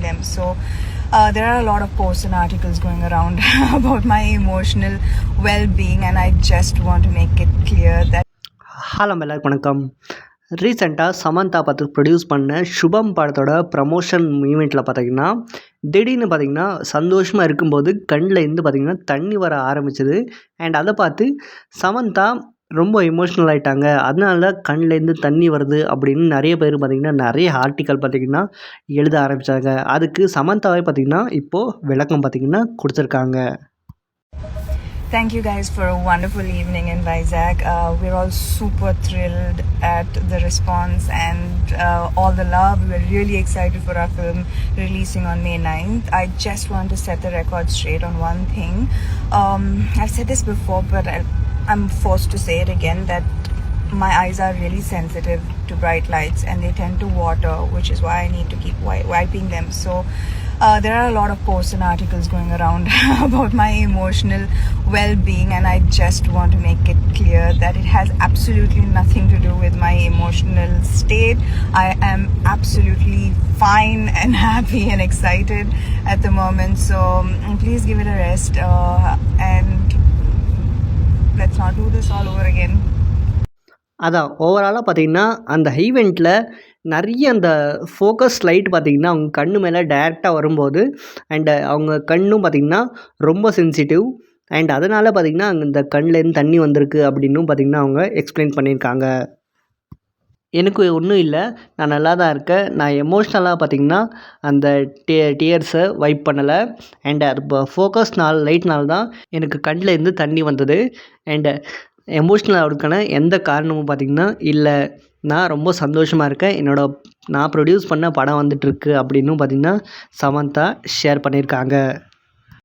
them. So there are a lot of posts and articles going around about my emotional well-being, and I just want to make it clear that hello எல்லாருக்கும் வணக்கம். ரீசெண்டாக சமந்தா பார்த்து produce பண்ண சுபம் படத்தோட promotion ஈவெண்ட்டில் பார்த்திங்கன்னா திடீர்னு பார்த்திங்கன்னா சந்தோஷமாக இருக்கும்போது கண்ணில் இருந்து பார்த்திங்கன்னா தண்ணி வர ஆரம்பிச்சது. அண்ட் அதை பார்த்து சமந்தா ரொம்ப எமோஷ்னல் ஆகிட்டாங்க. அதனால கண்ணிலேருந்து தண்ணி வருது அப்படின்னு நிறைய பேர் பார்த்திங்கன்னா நிறைய ஆர்டிக்கல் பார்த்திங்கன்னா எழுத ஆரம்பித்தாங்க. அதுக்கு சமந்தாவே பார்த்திங்கன்னா இப்போது விளக்கம் பார்த்திங்கன்னா கொடுத்துருக்காங்க. Thank you guys for a wonderful evening in Vizag. We're all super thrilled at the response and all the love. We're really excited for our film releasing on May 9th. I just want to set the record straight on one thing. I've said this before, but I'm forced to say it again, that my eyes are really sensitive to bright lights and they tend to water, which is why I need to keep wiping them. So there are a lot of posts and articles going around about my emotional well-being, and I just want to make it clear that it has absolutely nothing to do with my emotional state. I am absolutely fine and happy and excited at the moment, so please give it a rest and let's not do this all over again. அதான் ஓவராலாக பார்த்திங்கன்னா அந்த ஈவெண்ட்டில் நிறைய அந்த focus light பார்த்திங்கன்னா அவங்க கண்ணு மேலே டைரெக்டாக வரும்போது அண்டு அவங்க கண்ணும் பார்த்திங்கன்னா ரொம்ப சென்சிட்டிவ். அண்ட் அதனால் பார்த்திங்கன்னா அங்கே இந்த கண்ணிலேருந்து தண்ணி வந்திருக்கு அப்படின்னும் பார்த்திங்கன்னா அவங்க எக்ஸ்பிளைன் பண்ணியிருக்காங்க. எனக்கு ஒன்றும் இல்லை, நான் நல்லா தான் இருக்கேன். நான் எமோஷ்னலாக பார்த்திங்கன்னா அந்த டியர்ஸை வைப் பண்ணலை. அண்ட் அது ஃபோக்கஸ்னால் லைட்னால் தான் எனக்கு கண்ணிலேருந்து தண்ணி வந்தது. அண்டு எமோஷ்னல் ஆகிறதுக்கான எந்த காரணமும் பார்த்திங்கன்னா இல்லை. நான் ரொம்ப சந்தோஷமாக இருக்கேன். நான் ப்ரொடியூஸ் பண்ண படம் வந்துட்டுருக்கு அப்படின்னும் பார்த்திங்கன்னா சமந்தா ஷேர் பண்ணியிருக்காங்க.